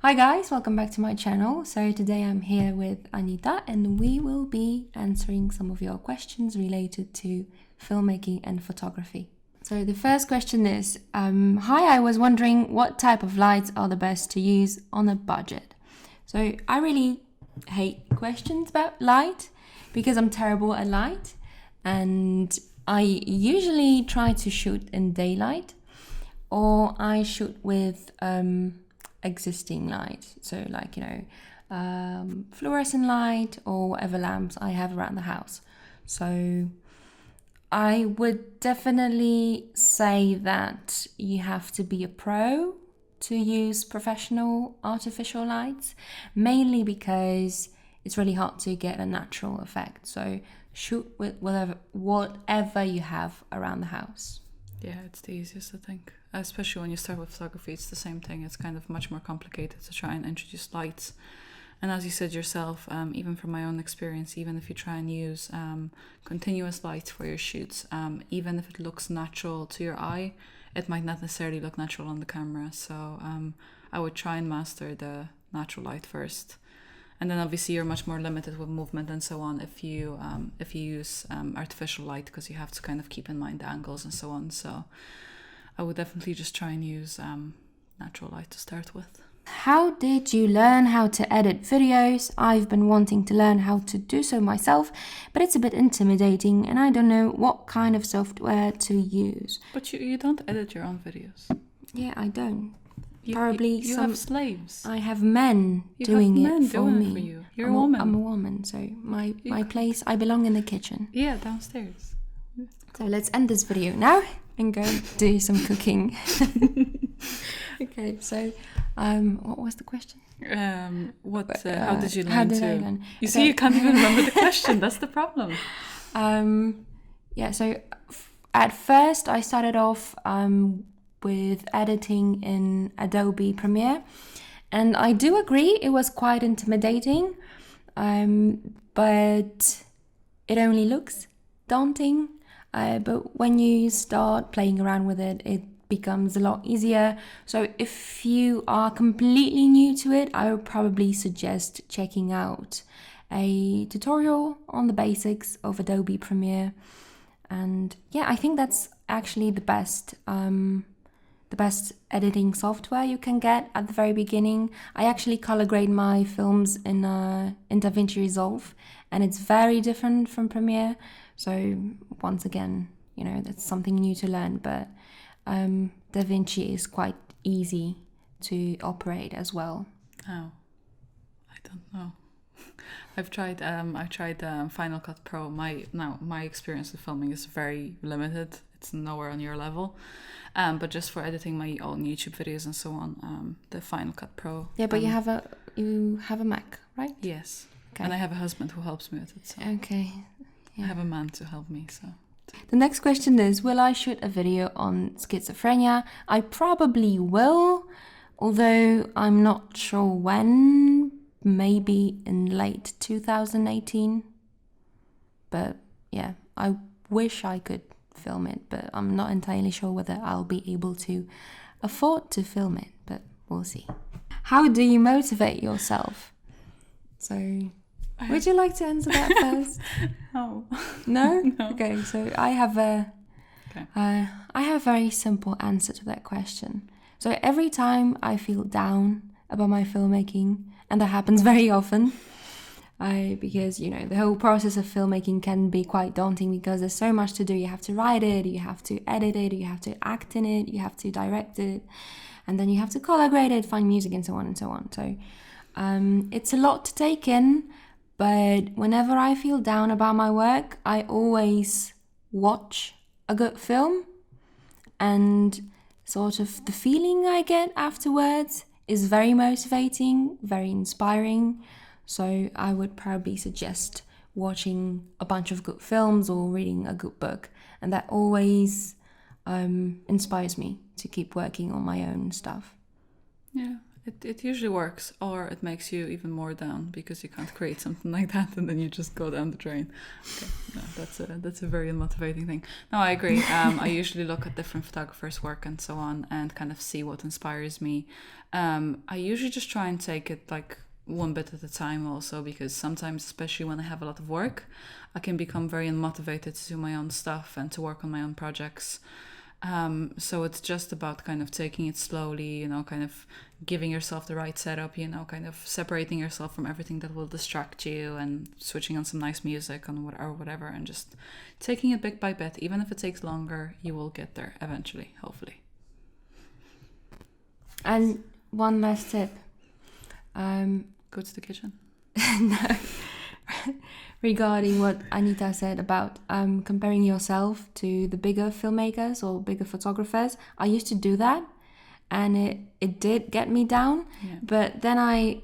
Hi guys, welcome back to my channel. So today I'm here with Anita and we will be answering some of your questions related to filmmaking and photography. So the first question is, hi, I was wondering what type of lights are the best to use on a budget. So I really hate questions about light because I'm terrible at light and I usually try to shoot in daylight or I shoot with existing light, so like fluorescent light or whatever lamps I have around the house. So I would definitely say that you have to be a pro to use professional artificial lights, mainly because it's really hard to get a natural effect. So shoot with whatever you have around the house. Yeah, it's the easiest, I think. Especially when you start with photography, it's the same thing. It's kind of much more complicated to try and introduce lights. And as you said yourself, even from my own experience, even if you try and use continuous lights for your shoots, even if it looks natural to your eye, it might not necessarily look natural on the camera. So I would try and master the natural light first. And then obviously you're much more limited with movement and so on if you use artificial light, because you have to kind of keep in mind the angles and so on. So I would definitely just try and use natural light to start with. How did you learn how to edit videos? I've been wanting to learn how to do so myself, but it's a bit intimidating and I don't know what kind of software to use. But you don't edit your own videos. Yeah, I don't. You some have slaves. I have men doing it for me. For you. You're a woman. I'm a woman, so my place, I belong in the kitchen. Yeah, downstairs. So let's end this video now and go do some cooking. Okay, so what was the question? How did you learn how did I learn? You see, you can't even remember the question. That's the problem. So at first I started off with editing in Adobe Premiere, and I do agree it was quite intimidating, but it only looks daunting. But when you start playing around with it, it becomes a lot easier. So if you are completely new to it, I would probably suggest checking out a tutorial on the basics of Adobe Premiere. And yeah, I think that's actually the best editing software you can get at the very beginning. I actually color grade my films in DaVinci Resolve, and it's very different from Premiere. So once again, that's something new to learn, but DaVinci is quite easy to operate as well. Oh, I don't know. I tried Final Cut Pro. My experience with filming is very limited. It's nowhere on your level. But just for editing my own YouTube videos and so on, the Final Cut Pro. Yeah, but you have a Mac, right? Yes. Okay. And I have a husband who helps me with it. So okay. Yeah. I have a man to help me. So the next question is, will I shoot a video on schizophrenia? I probably will, although I'm not sure when. Maybe in late 2018. But yeah, I wish I could film it, but I'm not entirely sure whether I'll be able to afford to film it, but we'll see. How do you motivate yourself? So would you like to answer that first? No. No? No. Okay, so I have a very simple answer to that question. So every time I feel down about my filmmaking, and that happens very often, because the whole process of filmmaking can be quite daunting because there's so much to do. You have to write it, you have to edit it, you have to act in it, you have to direct it, and then you have to color grade it, find music, and so on and so on. So it's a lot to take in, but whenever I feel down about my work, I always watch a good film, and sort of the feeling I get afterwards is very motivating, very inspiring. So I would probably suggest watching a bunch of good films or reading a good book, and that always inspires me to keep working on my own stuff. Yeah, It usually works, or it makes you even more down because you can't create something like that, and then you just go down the drain. Okay, no, that's a very unmotivating thing. No, I agree. I usually look at different photographers' work and so on, and kind of see what inspires me. I usually just try and take it like one bit at a time, also because sometimes, especially when I have a lot of work, I can become very unmotivated to do my own stuff and to work on my own projects. So it's just about kind of taking it slowly, kind of giving yourself the right setup, kind of separating yourself from everything that will distract you and switching on some nice music or whatever, and just taking it bit by bit. Even if it takes longer, you will get there eventually, hopefully. And one last tip. Go to the kitchen. No. Regarding what Anita said about comparing yourself to the bigger filmmakers or bigger photographers, I used to do that, and it did get me down. Yeah. But then I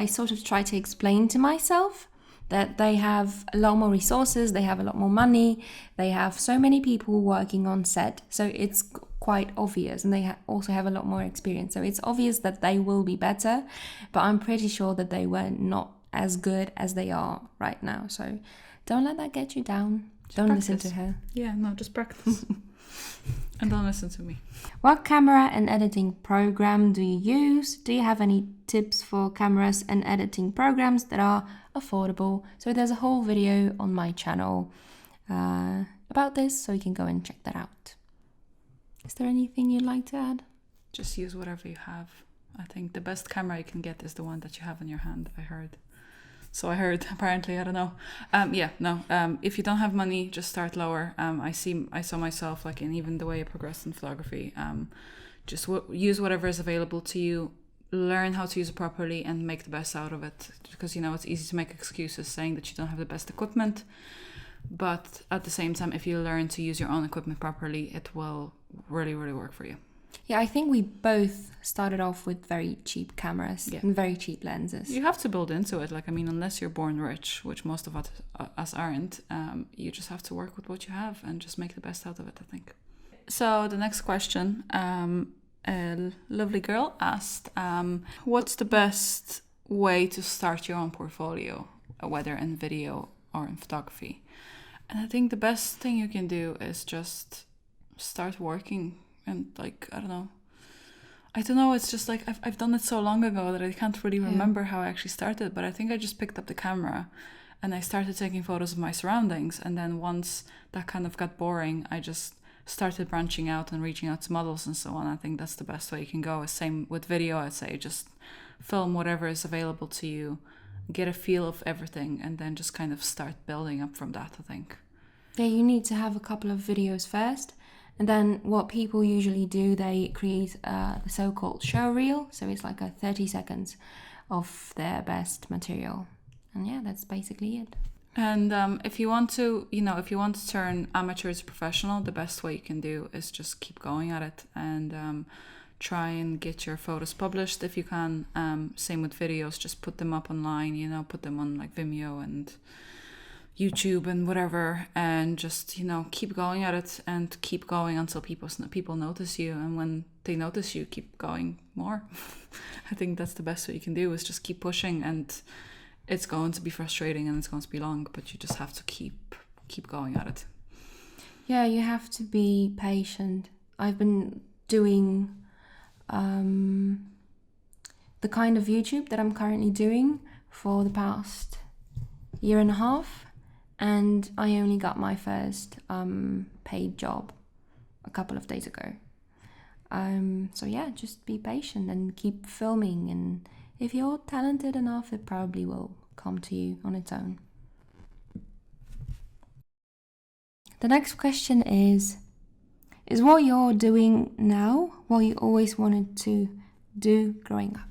sort of try to explain to myself that they have a lot more resources, they have a lot more money, they have so many people working on set, so it's quite obvious, and they also have a lot more experience, so it's obvious that they will be better, but I'm pretty sure that they were not as good as they are right now. So don't let that get you down. Don't listen to her. Yeah, no, just practice. And don't listen to me. What camera and editing program do you use? Do you have any tips for cameras and editing programs that are affordable? So there's a whole video on my channel about this, so you can go and check that out. Is there anything you'd like to add? Just use whatever you have. I think the best camera you can get is the one that you have in your hand, I heard. So I heard, apparently, I don't know. If you don't have money, just start lower. I saw myself, like, in even the way I progressed in photography, just use whatever is available to you, learn how to use it properly, and make the best out of it. Because, it's easy to make excuses saying that you don't have the best equipment. But at the same time, if you learn to use your own equipment properly, it will really, really work for you. Yeah, I think we both started off with very cheap cameras and very cheap lenses. You have to build into it. Unless you're born rich, which most of us aren't, you just have to work with what you have and just make the best out of it, I think. So the next question, a lovely girl asked, what's the best way to start your own portfolio, whether in video or in photography? And I think the best thing you can do is just start working. And I don't know, it's just like I've done it so long ago that I can't really remember how I actually started, but I think I just picked up the camera and I started taking photos of my surroundings, and then once that kind of got boring, I just started branching out and reaching out to models and so on. I think that's the best way you can go. Same with video, I'd say, just film whatever is available to you, get a feel of everything, and then just kind of start building up from that, I think. Yeah, you need to have a couple of videos first. And then what people usually do, they create the so-called show reel. So it's like a 30 seconds of their best material. And yeah, that's basically it. And if you want to turn amateur to professional, the best way you can do is just keep going at it and try and get your photos published if you can. Same with videos, just put them up online, put them on like Vimeo and YouTube and whatever, and just keep going at it and keep going until people notice you, and when they notice you, keep going more. I think that's the best way you can do, is just keep pushing, and it's going to be frustrating and it's going to be long, but you just have to keep going at it. Yeah, you have to be patient. I've been doing the kind of YouTube that I'm currently doing for the past year and a half. And I only got my first paid job a couple of days ago. So yeah, just be patient and keep filming. And if you're talented enough, it probably will come to you on its own. The next question is what you're doing now what you always wanted to do growing up?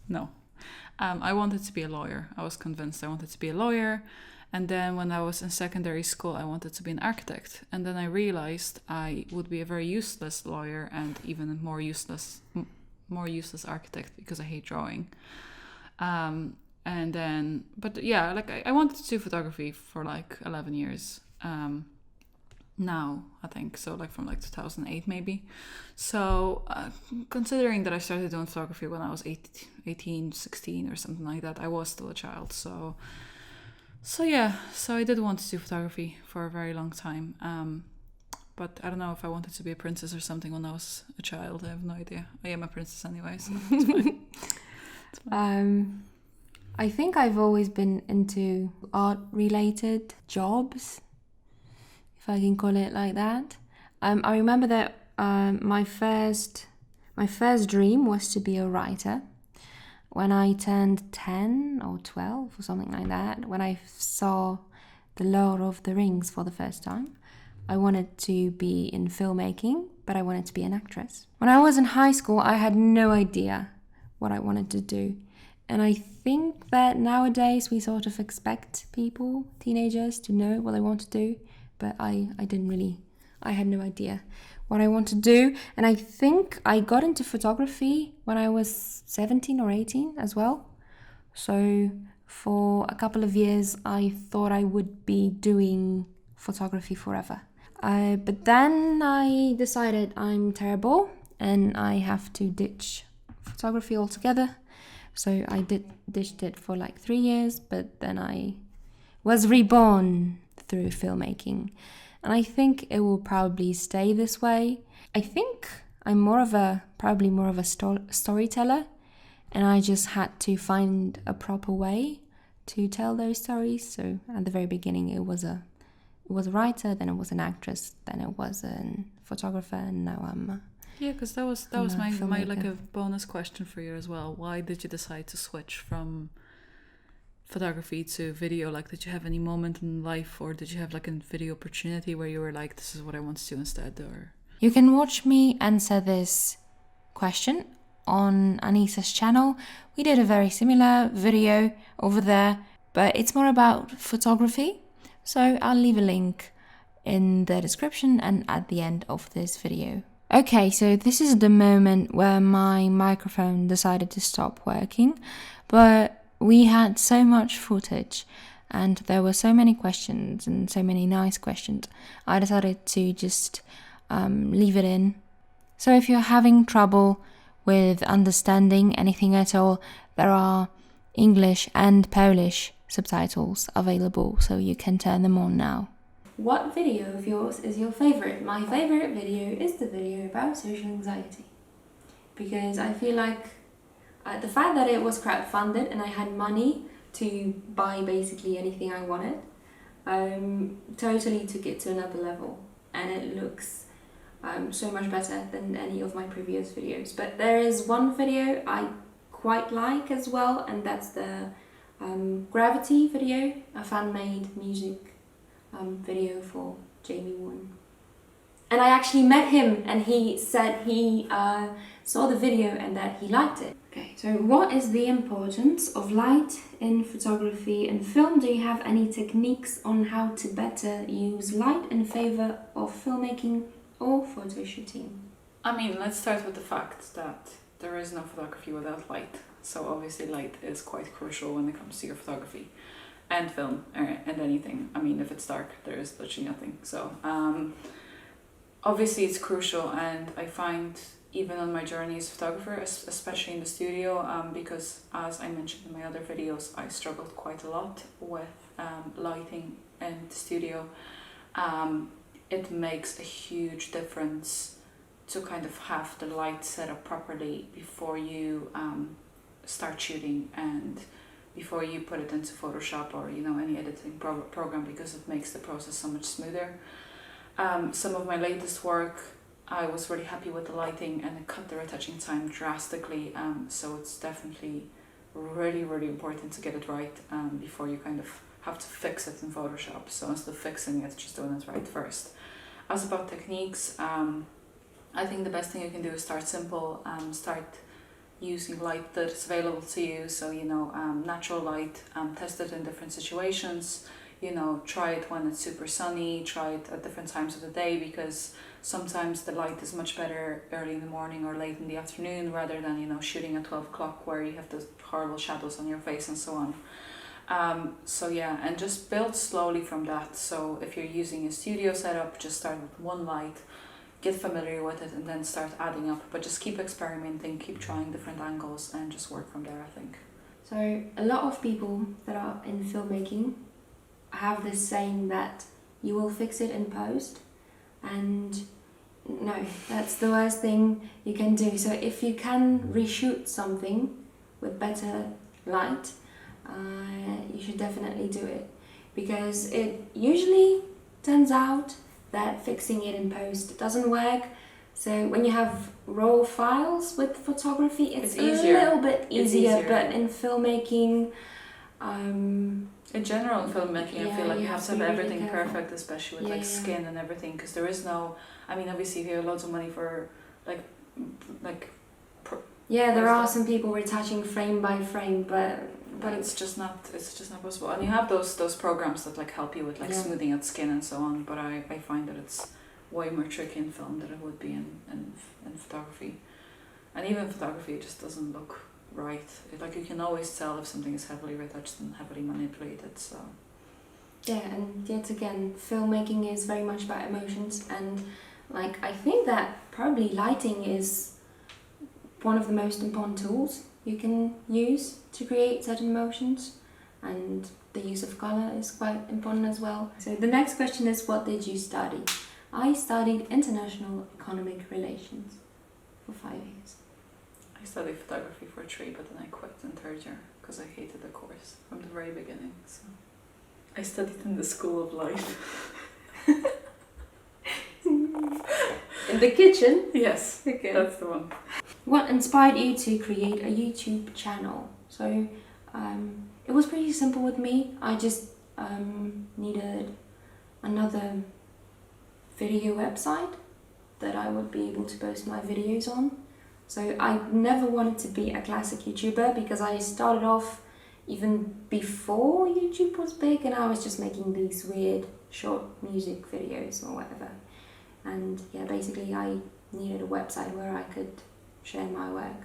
No. I wanted to be a lawyer. I was convinced I wanted to be a lawyer. And then when I was in secondary school, I wanted to be an architect. And then I realized I would be a very useless lawyer and even a more useless architect because I hate drawing. I wanted to do photography for 11 years. now, I think. So like from like 2008 maybe. So considering that I started doing photography when I was 18, 16 or something like that, I was still a child. So yeah, so I did want to do photography for a very long time. But I don't know if I wanted to be a princess or something when I was a child. I have no idea. I am a princess anyway, so it's fine. It's fine. I think I've always been into art-related jobs, if I can call it like that. I remember that my first dream was to be a writer. When I turned 10 or 12 or something like that, when I saw The Lord of the Rings for the first time, I wanted to be in filmmaking, but I wanted to be an actress. When I was in high school, I had no idea what I wanted to do. And I think that nowadays we sort of expect people, teenagers, to know what they want to do, but I had no idea what I want to do. And I think I got into photography when I was 17 or 18 as well. So for a couple of years, I thought I would be doing photography forever. But then I decided I'm terrible and I have to ditch photography altogether. So I ditched it for like 3 years, but then I was reborn through filmmaking. And I think it will probably stay this way. I think I'm probably more of a storyteller, and I just had to find a proper way to tell those stories. So at the very beginning, it was a writer, then it was an actress, then it was a photographer, and now I'm because that was my like a bonus question for you as well. Why did you decide to switch from photography to video? Like, did you have any moment in life, or did you have like a video opportunity where you were like, this is what I want to do instead? Or you can watch me answer this question on Anita's channel. We did a very similar video over there, but it's more about photography. So I'll leave a link in the description and at the end of this video. Okay, so this is the moment where my microphone decided to stop working, but we had so much footage and there were so many questions and so many nice questions. I decided to just leave it in. So if you're having trouble with understanding anything at all, there are English and Polish subtitles available, so you can turn them on now. What video of yours is your favorite? My favorite video is the video about social anxiety, because I feel like the fact that it was crowdfunded and I had money to buy basically anything I wanted totally took it to another level, and it looks so much better than any of my previous videos. But there is one video I quite like as well, and that's the Gravity video, a fan-made music video for Jamie Warren. And I actually met him and he said he saw the video and that he liked it. Okay, so what is the importance of light in photography and film? Do you have any techniques on how to better use light in favor of filmmaking or photo shooting? I mean, let's start with the fact that there is no photography without light. So obviously light is quite crucial when it comes to your photography and film and anything. I mean, if it's dark, there is literally nothing. So obviously it's crucial, and I find even on my journey as a photographer, especially in the studio, because as I mentioned in my other videos, I struggled quite a lot with lighting in the studio. It makes a huge difference to kind of have the light set up properly before you start shooting and before you put it into Photoshop or any editing program, because it makes the process so much smoother. Some of my latest work, I was really happy with the lighting and it cut the retouching time drastically, so it's definitely really, really important to get it right before you kind of have to fix it in Photoshop. So instead of fixing it, just doing it right first. As about techniques, I think the best thing you can do is start simple, start using light that is available to you. So, natural light, test it in different situations, try it when it's super sunny, try it at different times of the day, because sometimes the light is much better early in the morning or late in the afternoon rather than, shooting at 12 o'clock where you have those horrible shadows on your face and so on. So yeah, and just build slowly from that. So if you're using a studio setup, just start with one light, get familiar with it, and then start adding up. But just keep experimenting, keep trying different angles, and just work from there, I think. So a lot of people that are in filmmaking have this saying that you will fix it in post, and no, that's the worst thing you can do. So if you can reshoot something with better light, you should definitely do it, because it usually turns out that fixing it in post doesn't work. So when you have raw files with photography, it's a little bit easier, but in filmmaking, in general, in filmmaking, I feel like you have to have everything really perfect, especially with like skin and everything, because there is no. I mean, obviously, if you have loads of money for like. There are some people retouching frame by frame, but it's just not possible. And you have those programs that like help you with like smoothing out skin and so on. But I find that it's way more tricky in film than it would be in photography. And even photography, it just doesn't look right. Like you can always tell if something is heavily retouched and heavily manipulated. So and yet again, filmmaking is very much about emotions, and like I think that probably lighting is one of the most important tools you can use to create certain emotions, and the use of color is quite important as well. So the next question is, what did you study? I studied international economic relations for 5 years. I studied photography for 3, but then I quit in 3rd year because I hated the course from the very beginning. So I studied in the School of Life. In the kitchen? Yes, okay. That's the one. What inspired you to create a YouTube channel? So it was pretty simple with me. I just needed another video website that I would be able to post my videos on. So I never wanted to be a classic YouTuber, because I started off even before YouTube was big, and I was just making these weird short music videos or whatever. And basically I needed a website where I could share my work.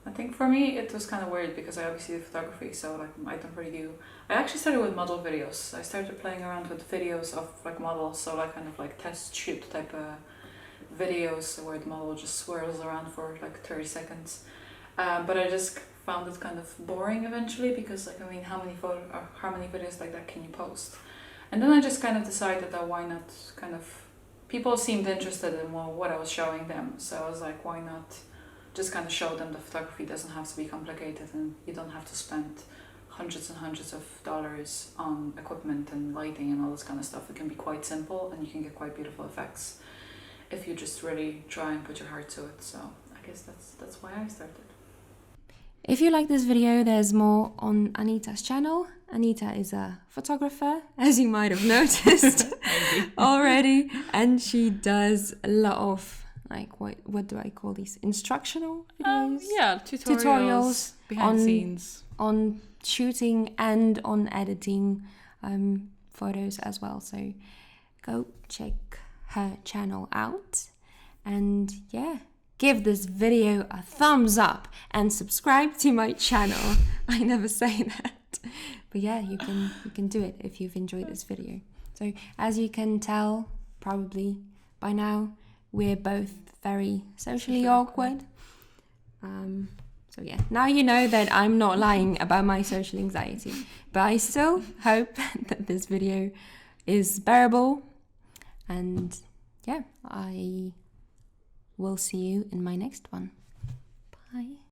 I think for me it was kind of weird, because I obviously do photography, so like I don't really do. I actually started with model videos. I started playing around with videos of like models, so like kind of like test shoot type of videos where the model just swirls around for like 30 seconds. But I just found it kind of boring eventually, because like I mean, how many videos like that can you post? And then I just kind of decided that why not kind of. People seemed interested in what I was showing them, so I was like, why not just kind of show them that photography doesn't have to be complicated, and you don't have to spend hundreds and hundreds of dollars on equipment and lighting and all this kind of stuff. It can be quite simple, and you can get quite beautiful effects if you just really try and put your heart to it. So I guess that's why I started. If you like this video, there's more on Anita's channel. Anita is a photographer, as you might have noticed already, and she does a lot of like what do I call these, instructional videos? Tutorials behind the scenes on shooting and on editing photos as well. So go check her channel out, and give this video a thumbs up and subscribe to my channel. I never say that, but you can do it if you've enjoyed this video. So as you can tell probably by now, we're both very socially awkward. So now you know that I'm not lying about my social anxiety, but I still hope that this video is bearable, and I will see you in my next one. Bye.